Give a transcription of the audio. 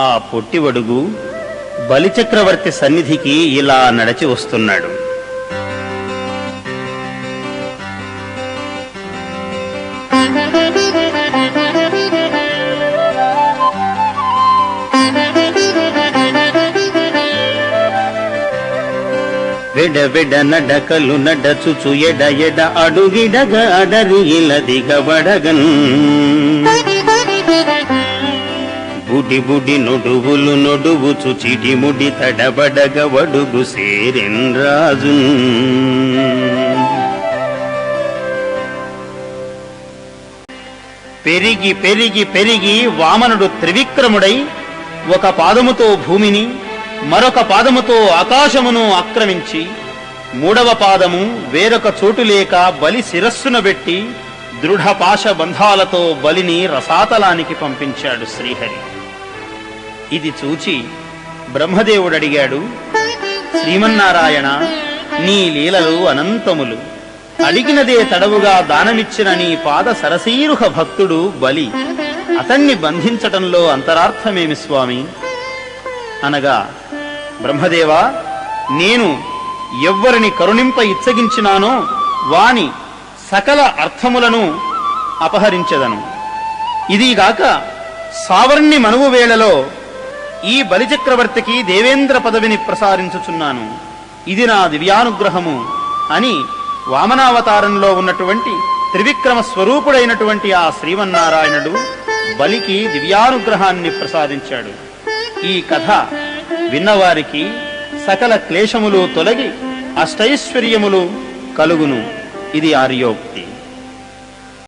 ఆ పొట్టివడుగు బలిచక్రవర్తి సన్నిధికి ఇలా నడిచి వస్తున్నాడు. వెడ వెడ నడకలు నడచుచు ఎడ ఎడ అడుగిడగ అడరి ఇలా దిగబడగన్ బుడి బుడి నొడువులు నొడువుచు చిటిముడి తడబడగ వడుగు సేరెన్ రాజు. పెరిగి పెరిగి పెరిగి వామనుడు త్రివిక్రముడై ఒక పాదముతో భూమిని మరొక పాదముతో ఆకాశమును ఆక్రమించి మూడవ పాదము వేరొక చోటు లేక బలి శిరస్సున పెట్టి దృఢపాశ బంధాలతో బలిని రసాతలానికి పంపించాడు శ్రీహరి. ఇది చూచి బ్రహ్మదేవుడడిగాడు, శ్రీమన్నారాయణ, నీ లీలలు అనంతములు. అడిగినదే తడవుగా దానమిచ్చిన నీ పాద సరసీరుహ భక్తుడు బలి. అతన్ని బంధించటంలో అంతరార్థమేమి స్వామి అనగా, బ్రహ్మదేవా, నేను ఎవ్వరిని కరుణింప ఇచ్చగించినానో వాని సకల అర్థములను అపహరించెదను. ఇదిగాక సావర్ణి మనువు వేళలో ఈ బలిచక్రవర్తికి దేవేంద్ర పదవిని ప్రసారించుచున్నాను. ఇది నా దివ్యానుగ్రహము అని వామనావతారంలో ఉన్నటువంటి త్రివిక్రమ స్వరూపుడైనటువంటి ఆ శ్రీమన్నారాయణుడు బలికి దివ్యానుగ్రహాన్ని ప్రసాదించాడు. ఈ కథ విన్నవారికి సకల క్లేశములు తొలగి అష్టైశ్వర్యములు కలుగును. ఇది ఆర్యోక్తి.